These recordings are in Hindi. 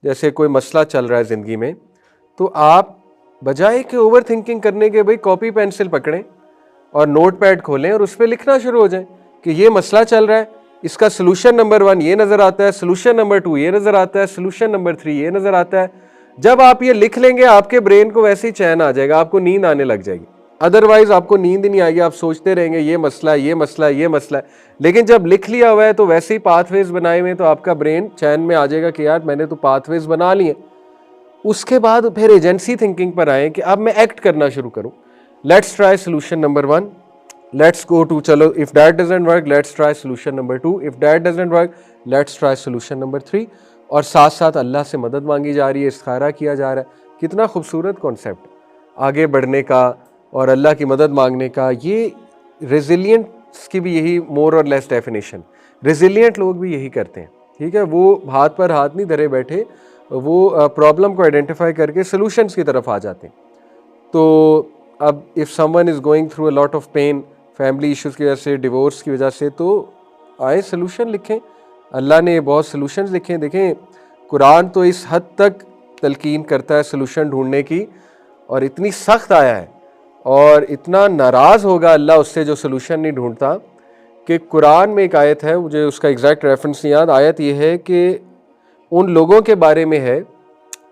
जैसे कोई मसला चल रहा है ज़िंदगी में, तो आप बजाय कि ओवर थिंकिंग करने के भाई कॉपी पेंसिल पकड़ें और नोट पैड खोलें और उस पर लिखना शुरू हो जाएं कि ये मसला चल रहा है, इसका सोल्यूशन नंबर 1 ये नज़र आता है, सोल्यूशन नंबर 2 ये नज़र आता है, सोल्यूशन नंबर 3 ये नज़र आता है। जब आप ये लिख लेंगे आपके ब्रेन को वैसे ही चैन आ जाएगा, आपको नींद आने लग जाएगी। अदरवाइज आपको नींद नहीं आएगी, आप सोचते रहेंगे ये मसला है, ये मसला है, ये मसला है। लेकिन जब लिख लिया हुआ है तो वैसे ही पाथवेज बनाए हुए, तो आपका ब्रेन चैन में आ जाएगा कि यार मैंने तो पाथवेज बना लिए। उसके बाद फिर एजेंसी थिंकिंग पर आए कि अब मैं एक्ट करना शुरू करूं। Let's try solution number 1, let's go to, चलो if that doesn't work let's try solution number 2, if that doesn't work let's try solution number 3। और साथ साथ अल्लाह से मदद मांगी जा रही है, इस्तिखारा किया जा रहा है। कितना खूबसूरत कॉन्सेप्ट आगे बढ़ने का और अल्लाह की मदद मांगने का। ये रेजिलियंस की भी यही मोर और लेस डेफिनेशन, रेजिलियंट लोग भी यही करते हैं। ठीक है, वो हाथ पर हाथ नहीं धरे बैठे, वो प्रॉब्लम को आइडेंटिफाई करके सॉल्यूशंस की तरफ आ जाते हैं। तो अब if someone is going through a lot of pain, family issues की वजह से, डिवोर्स की वजह से, तो आए सॉल्यूशन लिखें। अल्लाह ने बहुत सॉल्यूशंस लिखे हैं। देखें, कुरान तो इस हद तक तलकीन करता है सॉल्यूशन ढूंढने की, और इतनी सख्त आया है और इतना नाराज़ होगा अल्लाह उससे जो सॉल्यूशन नहीं ढूंढता, कि कुरान में एक आयत है, मुझे उसका एग्जैक्ट रेफरेंस नहीं याद। आयत ये है कि उन लोगों के बारे में है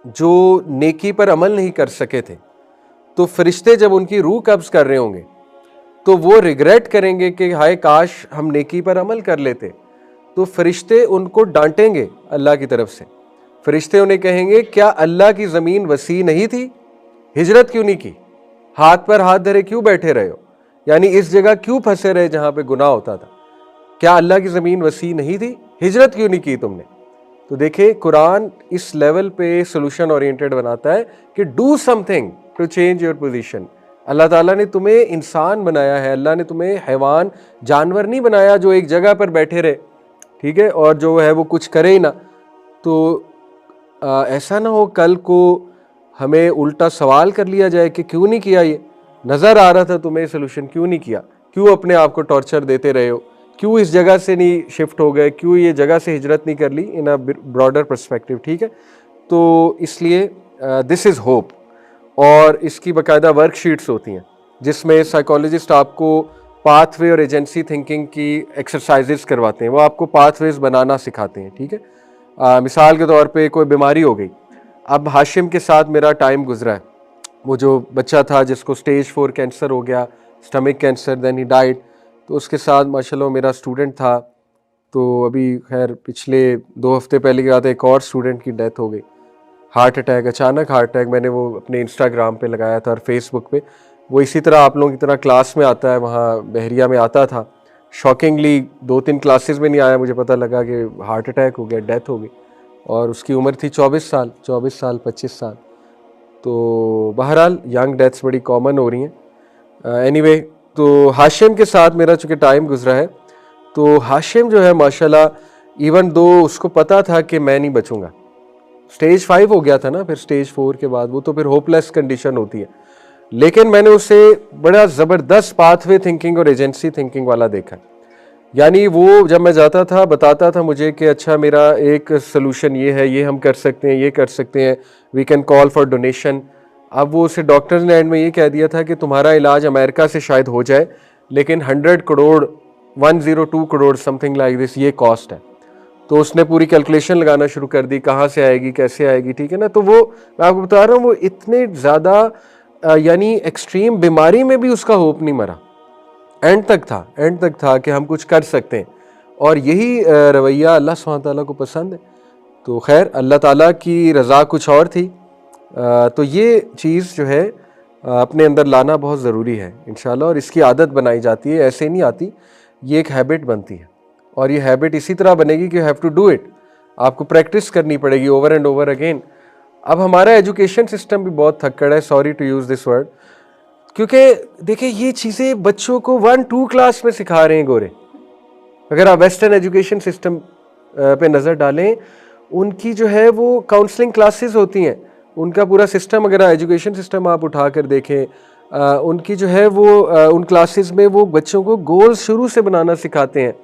जो नेकी पर अमल नहीं कर सके थे, तो फरिश्ते जब उनकी रूह कब्ज़ कर रहे होंगे तो वो रिग्रेट करेंगे कि हाय काश हम नेकी पर अमल कर लेते। तो फरिश्ते उनको डांटेंगे अल्लाह की तरफ से। फरिश्ते उन्हें कहेंगे क्या अल्लाह की ज़मीन वसी नहीं थी, हिजरत क्यों नहीं की, हाथ पर हाथ धरे क्यों बैठे रहे हो, यानी इस जगह क्यों फंसे रहे जहाँ पे गुनाह होता था। क्या अल्लाह की ज़मीन वसी नहीं थी, हिजरत क्यों नहीं की तुमने। तो देखिए, कुरान इस लेवल पे सोल्यूशन ओरिएंटेड बनाता है कि do something to change your position. अल्लाह ताला ने तुम्हें इंसान बनाया है, अल्लाह ने तुम्हें हैवान जानवर नहीं बनाया जो एक जगह पर बैठे रहे, ठीक है, और जो है वो कुछ करे ही ना। तो ऐसा ना हो कल को हमें उल्टा सवाल कर लिया जाए कि क्यों नहीं किया, ये नज़र आ रहा था तुम्हें सोल्यूशन, क्यों नहीं किया, क्यों अपने आप को टॉर्चर देते रहे हो, क्यों इस जगह से नहीं शिफ्ट हो गए, क्यों ये जगह से हिजरत नहीं कर ली इन अ ब्रॉडर पर्सपेक्टिव। ठीक है, तो इसलिए दिस इज़ होप। और इसकी बाकायदा वर्कशीट्स होती हैं जिसमें साइकोलॉजिस्ट आपको पाथवे और एजेंसी थिंकिंग की एक्सरसाइजेस करवाते हैं, वो आपको पाथवेज बनाना सिखाते हैं। ठीक है, मिसाल के तौर पे कोई बीमारी हो गई, अब हाशिम के साथ मेरा टाइम गुजरा है, वो जो बच्चा था जिसको स्टेज 4 कैंसर हो गया, stomach cancer, then he died, तो उसके साथ माशाल्लाह मेरा स्टूडेंट था। तो अभी खैर पिछले 2 हफ्ते पहले की बात है, एक और स्टूडेंट की डेथ हो गई, हार्ट अटैक, अचानक हार्ट अटैक। मैंने वो अपने इंस्टाग्राम पे लगाया था और फेसबुक पे। वो इसी तरह आप लोगों की तरह क्लास में आता है, वहाँ बहरिया में आता था। शॉकिंगली 2-3 क्लासेस में नहीं आया, मुझे पता लगा कि हार्ट अटैक हो गया, डेथ हो गई, और उसकी उम्र थी 24 साल 25 साल। तो बहरहाल यंग डेथ्स बड़ी कॉमन हो रही हैं। एनीवे, तो हाशिम के साथ मेरा चूँकि टाइम गुजरा है, तो हाशिम जो है माशाल्लाह, इवन दो उसको पता था कि मैं नहीं बचूंगा, स्टेज 5 हो गया था ना, फिर स्टेज 4 के बाद वो तो फिर होपलेस कंडीशन होती है, लेकिन मैंने उसे बड़ा ज़बरदस्त पाथवे थिंकिंग और एजेंसी थिंकिंग वाला देखा। यानी वो जब मैं जाता था बताता था मुझे कि अच्छा मेरा एक सोल्यूशन ये है, ये हम कर सकते हैं, ये कर सकते हैं, we can call for donation. अब वो उसे डॉक्टर्स ने एंड में ये कह दिया था कि तुम्हारा इलाज अमेरिका से शायद हो जाए, लेकिन 100 crore 102 crore something like this ये कॉस्ट है। तो उसने पूरी कैलकुलेशन लगाना शुरू कर दी, कहाँ से आएगी, कैसे आएगी। ठीक है ना, तो वो मैं आपको बता रहा हूँ, वो इतने ज़्यादा यानी एक्सट्रीम बीमारी में भी उसका होप नहीं मरा, एंड तक था कि हम कुछ कर सकते हैं। और यही रवैया अल्लाह सुब्हानहू तआला को पसंद है। तो खैर, अल्लाह ताला की रज़ा कुछ और थी। तो ये चीज़ जो है अपने अंदर लाना बहुत ज़रूरी है इंशाल्लाह, और इसकी आदत बनाई जाती है, ऐसे नहीं आती, ये एक हैबिट बनती है। और ये हैबिट इसी तरह बनेगी कि you have to do it, आपको प्रैक्टिस करनी पड़ेगी ओवर एंड ओवर अगेन। अब हमारा एजुकेशन सिस्टम भी बहुत थक्कड़ है, sorry to use this word, क्योंकि देखिए ये चीज़ें बच्चों को 1-2 क्लास में सिखा रहे हैं गोरे। अगर आप वेस्टर्न एजुकेशन सिस्टम पे नज़र डालें, उनकी जो है वो काउंसलिंग क्लासेस होती हैं, उनका पूरा सिस्टम, अगर एजुकेशन सिस्टम आप उठा कर देखें, उनकी जो है वो उन क्लासेस में वो बच्चों को गोल्स शुरू से बनाना सिखाते हैं,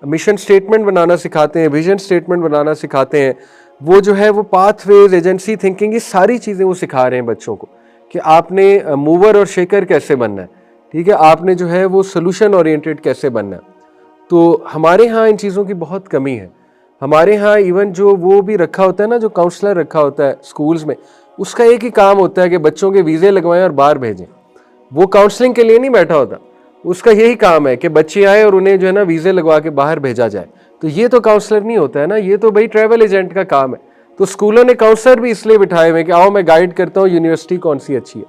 मिशन स्टेटमेंट बनाना सिखाते हैं, विजन स्टेटमेंट बनाना सिखाते हैं, वो जो है वो पाथवेज, एजेंसी थिंकिंग, ये सारी चीज़ें वो सिखा रहे हैं बच्चों को कि आपने मूवर और शेकर कैसे बनना है, ठीक है, आपने जो है वो सोल्यूशन ओरिएंटेड कैसे बनना है। तो हमारे यहाँ इन चीज़ों की बहुत कमी है। हमारे यहाँ इवन जो वो भी रखा होता है ना, जो काउंसलर रखा होता है स्कूल्स में, उसका एक ही काम होता है कि बच्चों के वीज़े लगवाएं और बाहर भेजें। वो काउंसलिंग के लिए नहीं बैठा होता, उसका यही काम है कि बच्चे आए और उन्हें जो है ना वीज़े लगवा के बाहर भेजा जाए। तो ये तो काउंसलर नहीं होता है ना, ये तो भाई ट्रैवल एजेंट का काम है। तो स्कूलों ने काउंसलर भी इसलिए बिठाए हुए कि आओ मैं गाइड करता हूँ यूनिवर्सिटी कौन सी अच्छी है।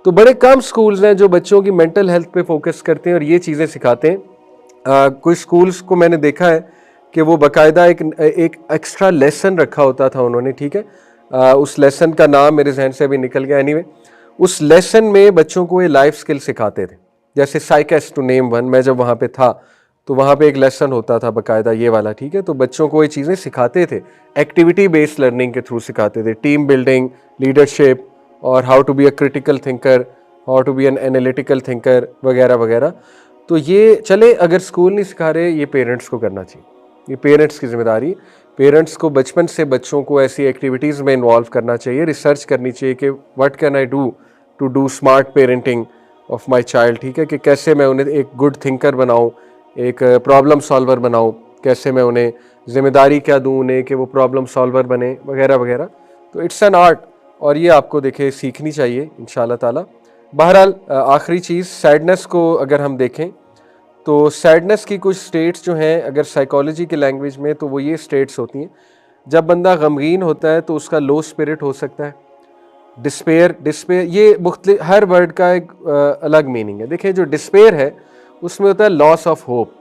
तो बड़े कम स्कूल्स हैं जो बच्चों की मेंटल हेल्थ पे फोकस करते हैं और ये चीज़ें सिखाते हैं। कुछ स्कूल्स को मैंने देखा है कि वो बाकायदा एक एक्स्ट्रा लेसन रखा होता था उन्होंने, ठीक है। उस लेसन का नाम मेरे जहन से अभी निकल गया। एनीवे, उस लेसन में बच्चों को ये लाइफ स्किल सिखाते थे, जैसे साइकेस टू नेम वन। मैं जब वहाँ पे था तो वहाँ पे एक लेसन होता था बाकायदा ये वाला, ठीक है। तो बच्चों को ये चीज़ें सिखाते थे, एक्टिविटी बेस्ड लर्निंग के थ्रू सिखाते थे, टीम बिल्डिंग, लीडरशिप, और how to be a critical thinker, how to be an analytical thinker, वगैरह वगैरह। तो ये चले, अगर स्कूल नहीं सिखा रहे, ये पेरेंट्स को करना चाहिए, ये पेरेंट्स की जिम्मेदारी। पेरेंट्स को बचपन से बच्चों को ऐसी एक्टिविटीज़ में इन्वॉल्व करना चाहिए, रिसर्च करनी चाहिए कि what can I do to do smart parenting of my child, ठीक है, कि कैसे मैं उन्हें एक गुड थिंकर बनाऊँ, एक प्रॉब्लम सॉल्वर बनाऊँ, कैसे मैं उन्हें जिम्मेदारी क्या दूँ उन्हें कि वो प्रॉब्लम सॉल्वर बने, वगैरह वगैरह। तो इट्स एन आर्ट, और ये आपको देखे सीखनी चाहिए इंशाल्लाह ताला। बहरहाल आखिरी चीज़, सैडनेस को अगर हम देखें तो सैडनेस की कुछ स्टेट्स जो हैं, अगर साइकोलॉजी की लैंग्वेज में, तो वो ये स्टेट्स होती हैं। जब बंदा गमगीन होता है तो उसका लो स्पिरिट हो सकता है, डिस्पेयर, ये मुख्तलिफ, हर वर्ड का एक अलग मीनिंग है। देखिए, जो डिस्पेयर है उसमें होता है लॉस ऑफ होप।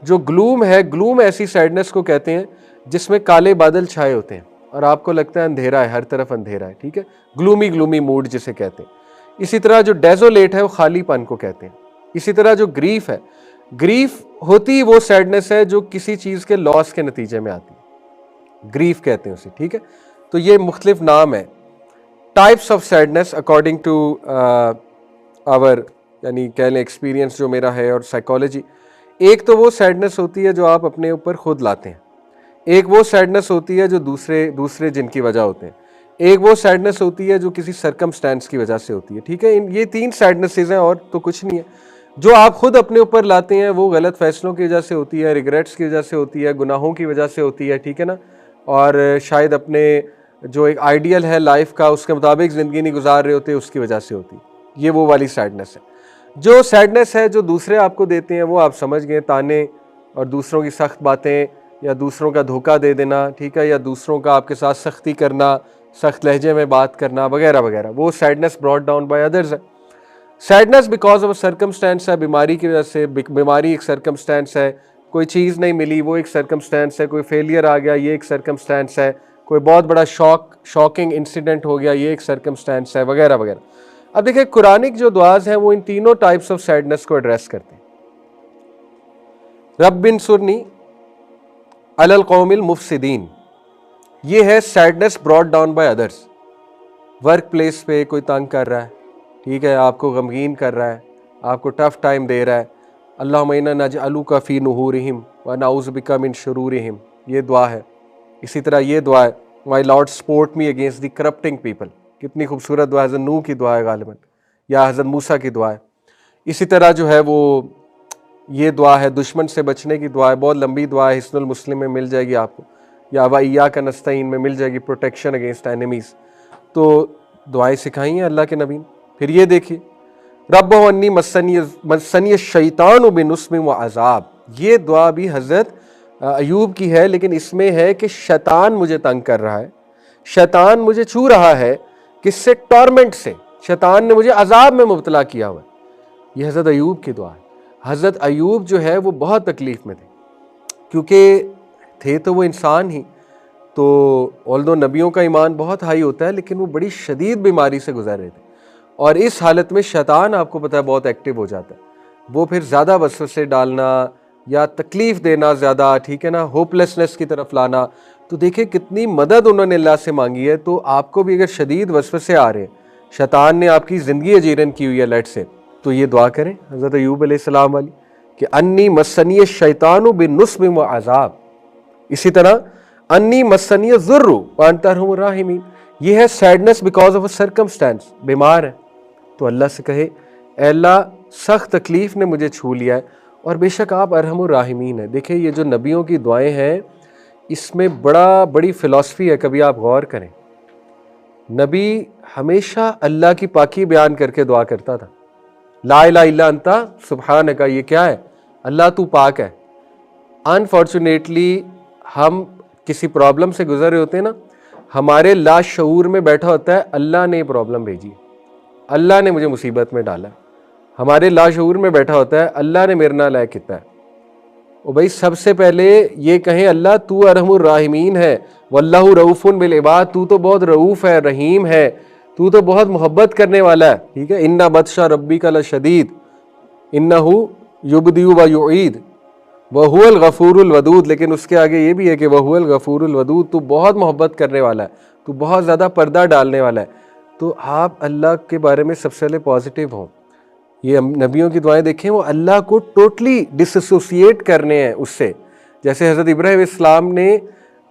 जो ग्लूम है, ग्लूम ऐसी सैडनेस को कहते हैं जिसमें काले बादल छाए होते हैं और आपको लगता है अंधेरा है, हर तरफ अंधेरा है, ठीक है, ग्लूमी मूड जिसे कहते हैं। इसी तरह जो डेजोलेट है वो खालीपन को कहते हैं। इसी तरह जो ग्रीफ है, ग्रीफ होती वो सैडनेस है जो किसी चीज़ के लॉस के नतीजे में आती है, ग्रीफ कहते हैं उसे, ठीक है। तो ये मुख्तलिफ नाम है, types of sadness according to our, यानी कह लें एक्सपीरियंस जो मेरा है और साइकोलॉजी। एक तो वो सैडनेस होती है जो आप अपने ऊपर खुद लाते हैं, एक वो सैडनेस होती है जो दूसरे जिनकी वजह होते हैं, एक वो सैडनेस होती है जो किसी सरकमस्टेंस की वजह से होती है, ठीक है। ये तीन सैडनेसेस हैं और तो कुछ नहीं है। जो आप खुद अपने ऊपर लाते हैं वो गलत फैसलों की वजह से होती है, रिग्रेट्स की वजह से होती है, गुनाहों की वजह से होती है, ठीक है ना, और शायद अपने जो एक आइडियल है लाइफ का उसके मुताबिक ज़िंदगी नहीं गुजार रहे होते, उसकी वजह से होती है। ये वो वाली सैडनेस है। जो सैडनेस है जो दूसरे आपको देते हैं वो आप समझ गए, ताने और दूसरों की सख्त बातें, या दूसरों का धोखा दे देना, ठीक है, या दूसरों का आपके साथ सख्ती करना, सख्त लहजे में बात करना, वगैरह वगैरह, वो sadness brought down by others है। सैडनेस बिकॉज ऑफ सर्कमस्टेंस है, बीमारी की वजह से, बीमारी एक सर्कमस्टेंस है, कोई चीज़ नहीं मिली वो एक सर्कमस्टेंस है, कोई फेलियर आ गया ये एक सर्कमस्टेंस है, कोई बहुत बड़ा शॉकिंग इंसिडेंट हो गया ये एक सर्कमस्टेंस है, वगैरह वगैरह। अब देखिए, कुरानिक जो दुआज हैं वो इन तीनों टाइप्स ऑफ सैडनेस को एड्रेस करते हैं। रब्बिन सुरनी अलल कौमिल मुफसिदीन, ये है sadness brought down by others. Work place पे कोई तंग कर रहा है, ठीक है, आपको गमगीन कर रहा है, आपको टफ टाइम दे रहा है, अल्लाहुम्मा इन्ना नजअलुका फी नुहूरिहिम व नऊज़ु बिका मिन शुरूरिहिम, ये दुआ है। इसी तरह ये दुआ है, my lord support me against the corrupting people, कितनी खूबसूरत दुआ है, हज़रत नूह की दुआ है गालिबन, या हज़रत मूसा की दुआ है। इसी तरह जो है वो ये दुआ है, दुश्मन से बचने की दुआ है, बहुत लंबी दुआ है, हिस्नुल मुस्लिम में मिल जाएगी आपको, या व इय्याका नस्तईन में मिल जाएगी, प्रोटेक्शन अगेंस्ट एनिमीज़। तो दुआएं सिखाई हैं अल्लाह के नबी ने। फिर ये देखिए, रब्बो अन्नी मस्सनी शैतान बिनुस्मिन व अज़ाब, ये दुआ भी हज़रत अयूब की है, लेकिन इसमें है कि शैतान मुझे तंग कर रहा है, शैतान मुझे छू रहा है, किससे? टॉर्मेंट से, शैतान ने मुझे अजाब में मुब्तला किया हुआ है। ये हज़रत अयूब की दुआ है। हज़रत अयूब जो है वो बहुत तकलीफ़ में थे, क्योंकि थे तो वो इंसान ही, तो ऑल्दो नबियों का ईमान बहुत हाई होता है, लेकिन वो बड़ी शदीद बीमारी से गुजर रहे थे, और इस हालत में शैतान आपको पता है बहुत एक्टिव हो जाता है, वो फिर ज़्यादा वसवसे डालना या तकलीफ़ देना ज़्यादा, ठीक है ना, होपलेसनेस की तरफ लाना। तो देखिए कितनी मदद उन्होंने अल्लाह से मांगी है। तो आपको भी अगर शदीद वसवसे आ रहे हैं, शैतान ने आपकी ज़िंदगी अजीरन की हुई है लेट से, तो ये दुआ करें हज़रत अयूब अलैहिस्सलाम वाली कि अन्नी मस्सनी शैतानु बिनुस्बिन व अज़ाब। इसी तरह अन्नी मस्सनिय ज़ुर्रु व अंता अर्हमुर राहिमीन। ये है sadness because of a circumstance, बीमार है तो अल्लाह से कहे ऐ अल्लाह सख्त तकलीफ ने मुझे छू लिया है और बेशक आप अरहमुर राहिमीन है। देखिए ये जो नबियों की दुआएं हैं इसमें बड़ी फ़िलॉसफी है, कभी आप गौर करें। नबी हमेशा अल्लाह की पाकी बयान करके दुआ करता था, ला इलाहा इल्ला अंता सुब्हानका, ये क्या है, अल्लाह तू पाक है। अनफॉर्चुनेटली हम किसी प्रॉब्लम से गुजर रहे होते हैं ना, हमारे लाशऊर में बैठा होता है अल्लाह ने प्रॉब्लम भेजी, अल्लाह ने मुझे मुसीबत में डाला। हमारे लाशऊर में बैठा होता है अल्लाह ने मेरे नाल ऐ किया है। ओ भाई सबसे पहले ये कहें अल्लाह तू अरहमुर राहिमीन है, वल्लाहु रऊफुन बिल इबाद, तू तो बहुत रऊफ है, रहीम है, तू तो बहुत मोहब्बत करने वाला है। ठीक है, इन्ना बतशा रब्बिका लशदीद इन्नहु युबदिउ व युईद वहुवल गफूरुल वदूद। लेकिन उसके आगे ये भी है कि वहुवल गफूरुल वदूद, तू बहुत मोहब्बत करने वाला है, तू बहुत ज़्यादा पर्दा डालने वाला है। तो आप अल्लाह के बारे में सबसे पहले पॉजिटिव हों। ये नबियों की दुआएं देखें, वो अल्लाह को टोटली डिसोसिएट करने हैं उससे। जैसे हज़रत इब्राहीम इस्लाम ने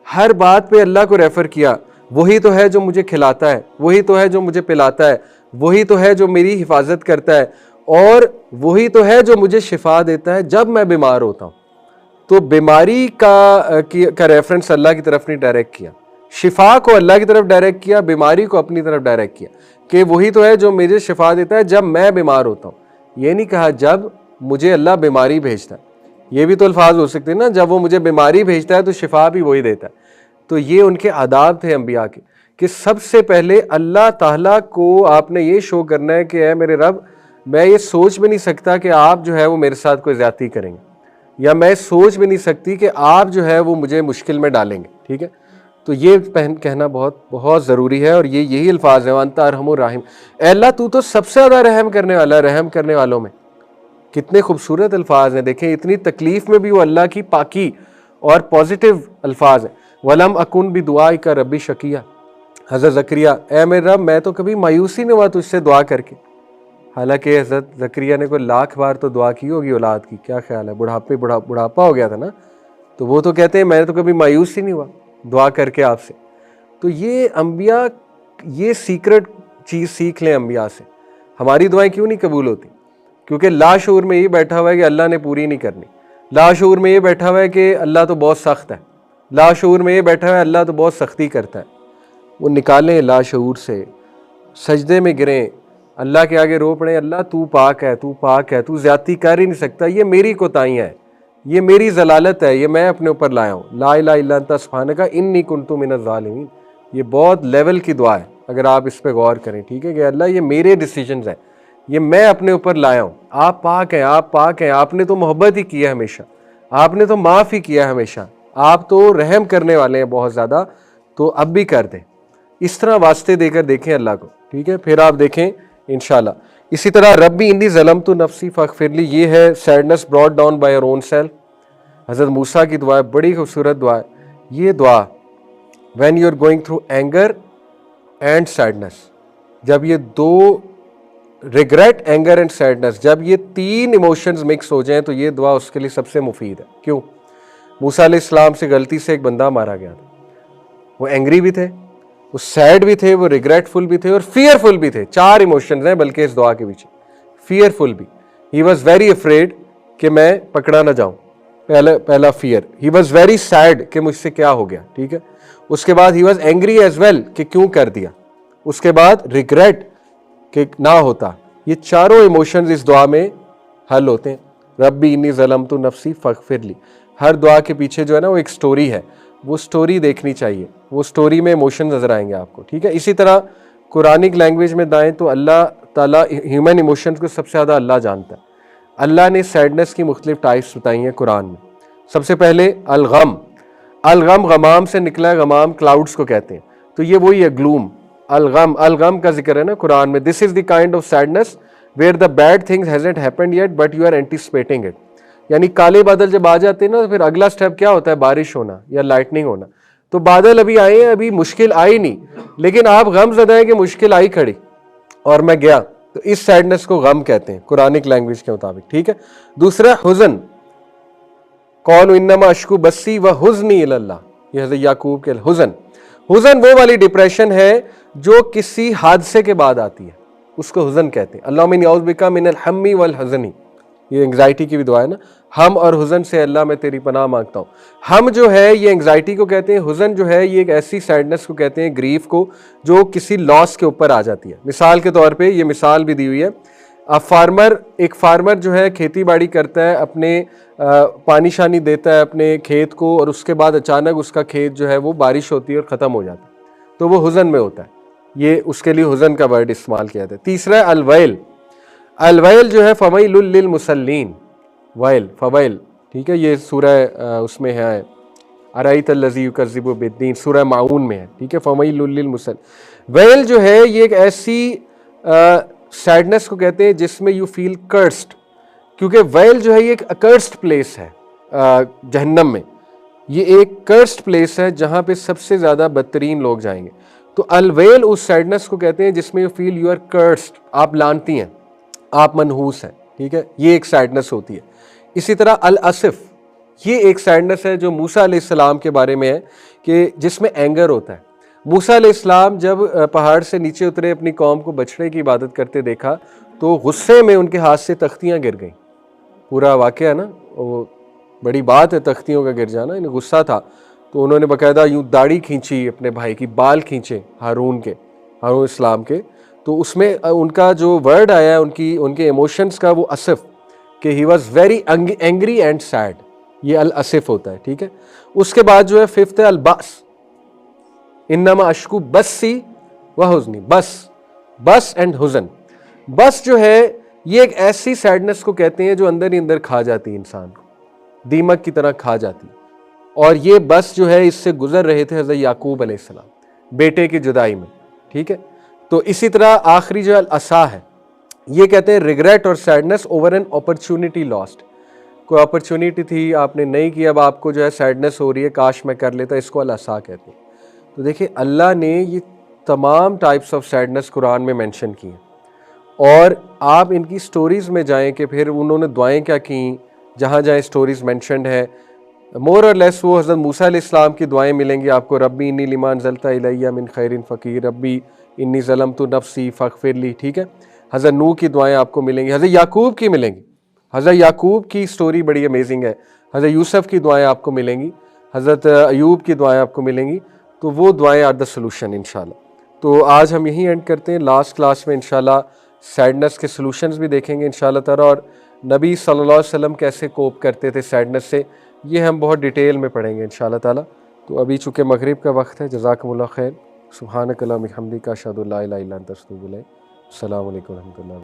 हर बात पे अल्लाह को रेफ़र किया, वही तो है जो मुझे खिलाता है, वही तो है जो मुझे पिलाता है, वही तो है जो मेरी हिफाजत करता है, और वही तो है जो मुझे शिफा देता है जब मैं बीमार होता हूँ। तो बीमारी का रेफरेंस अल्लाह की तरफ नहीं डायरेक्ट किया, शिफा को अल्लाह की तरफ डायरेक्ट किया, बीमारी को अपनी तरफ डायरेक्ट किया कि वही तो है जो मुझे शिफा देता है जब मैं बीमार होता हूँ। ये नहीं कहा जब मुझे अल्लाह बीमारी भेजता है। ये भी तो अल्फाज हो सकते हैं ना, जब वो मुझे बीमारी भेजता है तो शिफा भी वही देता है। तो ये उनके आदाब थे अंबिया के कि सबसे पहले अल्लाह ताला को आपने ये शो करना है कि ऐ मेरे रब, मैं ये सोच भी नहीं सकता कि आप जो है वो मेरे साथ कोई ज़्यादती करेंगे, या मैं सोच भी नहीं सकती कि आप जो है वो मुझे मुश्किल में डालेंगे। ठीक है, तो ये कहना बहुत बहुत ज़रूरी है, और ये यही अल्फाज है, अंता अरहमुर राहिम, अल्लाह तू तो सबसे ज़्यादा रहम करने वाला है, रहम करने वालों में। कितने खूबसूरत अल्फाज हैं, देखें इतनी तकलीफ में भी वो अल्लाह की पाकी और पॉजिटिव अल्फाज हैं। वलम अकुन भी दुआ का रब्बी शकिया, हज़रत ज़करिया, ऐ मेरे रब मैं तो कभी मायूसी नहीं हुआ तुझसे दुआ करके। हालांकि हज़रत ज़करिया ने कोई लाख बार तो दुआ की होगी औलाद की, क्या ख्याल है, बुढ़ापा हो गया था ना, तो वो तो कहते हैं मैंने तो कभी मायूस ही नहीं हुआ दुआ करके आपसे। तो ये अंबिया ये सीक्रेट चीज़ सीख लें अंबिया से। हमारी दुआएं क्यों नहीं कबूल होती? क्योंकि लाशऊर में ये बैठा हुआ है कि अल्लाह ने पूरी नहीं करनी, लाशऊर में ये बैठा हुआ है कि अल्लाह तो बहुत सख्त है, लाशऊर में ये बैठा हुआ है अल्लाह तो बहुत सख्ती करता है। वो निकालें लाशऊर से, सजदे में गिरें, अल्लाह के आगे रो पड़े, अल्लाह तू पाक है, तू पाक है, तू ज़्यादती कर ही नहीं सकता, ये मेरी कोताही है, ये मेरी जलालत है, ये मैं अपने ऊपर लाया हूँ। ला इलाहा इल्ला अंता सुब्हानका इन्नी कुन्तु मिनज़ ज़ालिमीन। ये बहुत लेवल की दुआ है अगर आप इस पर गौर करें। ठीक है कि अल्लाह ये मेरे डिसीजंस हैं, ये मैं अपने ऊपर लाया हूँ, आप पाक हैं, आप पाक हैं, आपने तो मोहब्बत ही किया है हमेशा, आपने तो माफ़ ही किया है हमेशा, आप तो रहम करने वाले हैं बहुत ज़्यादा, तो अब भी कर दें। इस तरह वास्ते देकर देखें अल्लाह को। ठीक है, फिर आप देखें इंशाल्लाह। इसी तरह रब्बी इंदी ज़लमतु नफ्सी फ़ग़फ़िरली, ये है sadness brought down by your own self. हज़रत मूसा की दुआ है, बड़ी खूबसूरत दुआ है ये दुआ। When you are going through anger and sadness, जब ये दो रिग्रेट, एंगर एंड सैडनेस, जब ये तीन इमोशंस मिक्स हो जाएं तो ये दुआ उसके लिए सबसे मुफीद है। क्यों? मूसा अलैहिस्सलाम से गलती से एक बंदा मारा गया था, वो एंग्री भी थे, वो सैड भी थे, वो रिग्रेटफुल भी थे और फियरफुल भी थे। चार इमोशंस हैं बल्कि इस दुआ के पीछे। फियरफुल भी, ही वॉज वेरी अफ्रेड कि मैं पकड़ा ना जाऊं, पहला fear. He was very sad कि मुझसे क्या हो गया। ठीक है, उसके बाद he was angry as well कि क्यों कर दिया, उसके बाद रिग्रेट कि ना होता। ये चारों इमोशंस इस दुआ में हल होते हैं। रब्बी इन्नी ज़लमतु नफ्सी फ़ग़फ़िरली, हर दुआ के पीछे जो है ना वो एक स्टोरी है, वो स्टोरी देखनी चाहिए, वो स्टोरी में इमोशन नज़र आएंगे आपको। ठीक है, इसी तरह कुरानिक लैंग्वेज में दाएं तो अल्लाह ताला ह्यूमन इमोशंस को सबसे ज़्यादा अल्लाह जानता है। अल्लाह ने सैडनेस की मुख्तलिफ टाइप्स बताई हैं कुरान में। सबसे पहले अलगम, अलगम गमाम से निकला है, गमाम क्लाउड्स को कहते हैं, तो ये वही है ग्लूम। अलगम, अलगम का जिक्र है ना कुरान में। This is the kind of sadness where the bad things hasn't happened yet but you are anticipating it. यानी काले बादल जब आ जाते हैं ना तो फिर अगला स्टेप क्या होता है, बारिश होना या लाइटनिंग होना। तो बादल अभी आए हैं, अभी मुश्किल आई नहीं, लेकिन आप गम ज़दा है कि मुश्किल आई खड़ी और मैं गया, तो इस सैडनेस को गम कहते हैं कुरानिक लैंग्वेज के मुताबिक। ठीक है, दूसरा हुज़न, कौल इन्नमा अश्कु बस्सी व हुज़नी इलल्लाह, ये हज़रत याकूब के हुज़न। हुज़न वो वाली डिप्रेशन है जो किसी हादसे के बाद आती है, उसको हुज़न कहते हैं। अल्लाहुम्मा इन्नी औज़ु बिका मिनल हम्मी वल हज़नी, ये एंग्जाइटी की भी दुआ है ना, हम और हुज़न से अल्लाह मैं तेरी पनाह मांगता हूँ। हम जो है ये एंग्जाइटी को कहते हैं, हुज़न जो है ये एक ऐसी सैडनेस को कहते हैं, ग्रीफ को, जो किसी लॉस के ऊपर आ जाती है। मिसाल के तौर पे ये मिसाल भी दी हुई है, एक फार्मर जो है खेती बाड़ी करता है, अपने पानी शानी देता है अपने खेत को, और उसके बाद अचानक उसका खेत जो है वो बारिश होती है और ख़त्म हो जाता है, तो वो हुज़न में होता है। ये उसके लिए हुज़न का वर्ड इस्तेमाल किया जाता है। तीसरा है अलवैल। अलवैल जो है फ़वैलुल लिल मुसल्लीन, वैल फ़वैल, ठीक है, ये सूरह उसमें है अराइतल लज़ी युकज़्ज़िबु बिद्दीन, सूरह माऊन में है, ठीक है। फ़वैलुल लिल मुसल्लीन, वैल जो है ये एक ऐसी सैडनेस को कहते हैं जिसमें यू फील कर्स्ड, क्योंकि वैल जो है ये एक अकर्स्ड प्लेस है जहन्नम में, ये एक कर्स्ड प्लेस है जहाँ पे सबसे ज़्यादा बदतरीन लोग जाएंगे। तो अलवेल उस सैडनेस को कहते हैं जिसमें you feel you are cursed, आप लानती हैं, आप मनहूस हैं, ठीक है, ये एक सैडनेस होती है। इसी तरह अल असिफ, ये एक सैडनेस है जो मूसा अलैहिस्सलाम के बारे में है, कि जिसमें एंगर होता है। मूसा अलैहिस्सलाम जब पहाड़ से नीचे उतरे, अपनी कौम को बछड़े की इबादत करते देखा, तो गुस्से में उनके हाथ से तख्तियाँ गिर गईं। पूरा वाक़या ना, वो बड़ी बात है तख्तियों का गिर जाना, इन्हें गुस्सा था, तो उन्होंने बाकायदा यूँ दाढ़ी खींची अपने भाई की, बाल खींचे हारून इस्लाम के, तो उसमें उनका जो वर्ड आया है उनके इमोशंस का, वो असफ, कि ही was very angry and sad, ये अल असफ होता है, ठीक है। उसके बाद जो है फिफ्थ है अल बस, इन्नमा अशकु बस्सी व हुज़नी, बस एंड हुज़न। बस जो है ये एक ऐसी सैडनेस को कहते हैं जो अंदर ही अंदर खा जाती है इंसान को, दीमक की तरह खा जाती है। और ये बस जो है इससे गुजर रहे थे हज़रत याकूब अलैहिस्सलाम बेटे की जुदाई में, ठीक है। तो इसी तरह आखिरी जो असा है, ये कहते हैं रिग्रेट और sadness over an opportunity lost. कोई अपॉर्चुनिटी थी, आपने नहीं की, अब आपको जो है सैडनेस हो रही है, काश मैं कर लेता, इसको अल-असा कहते हैं। तो देखिए अल्लाह ने ये तमाम टाइप्स ऑफ सैडनेस कुरान में मेंशन की हैं, और आप इनकी स्टोरीज़ में जाएं कि फिर उन्होंने दुआएं क्या की, जहाँ जहाँ स्टोरीज़ मेंशनड है, मोर और लेस वो हज़रत मूसा अलैहिस्सलाम की दुआएं मिलेंगी आपको। रब्बी इन्नी लिमा अंज़लता इलैया मिन खैरिन फ़कीर, रब्बी इन्नी ज़लमतु नफ्सी फ़ग़फ़िरली, ठीक है। हज़रत नूह की दुआएं आपको मिलेंगी, हज़रत याकूब की मिलेंगी, हज़रत याकूब की स्टोरी बड़ी अमेजिंग है, हज़रत यूसुफ़ की दुआएं आपको मिलेंगी, हज़रत अयूब की दुआएं आपको मिलेंगी। तो वो दुआएं आर द सोल्यूशन इंशाल्लाह। तो आज हम यहीं एंड करते हैं, लास्ट क्लास में इंशाल्लाह सैडनेस के सोल्यूशंस भी देखेंगे इंशाल्लाह ताला, और नबी सल्लल्लाहु अलैहि वसल्लम कैसे कोप करते थे सैडनेस से, ये हम बहुत डिटेल में पढ़ेंगे इंशाल्लाह ताला। तो अभी चूँकि मगरिब का वक्त है, जज़ाकुमुल्लाह खैर, सुब्हानक अल्लाहुम्मा बिहम्दिका अशहदु अल्ला इलाहा इल्ला अंता अस्तगफिरुका व अतूबु इलैक। अस्सलामु अलैकुम व रहमतुल्लाह।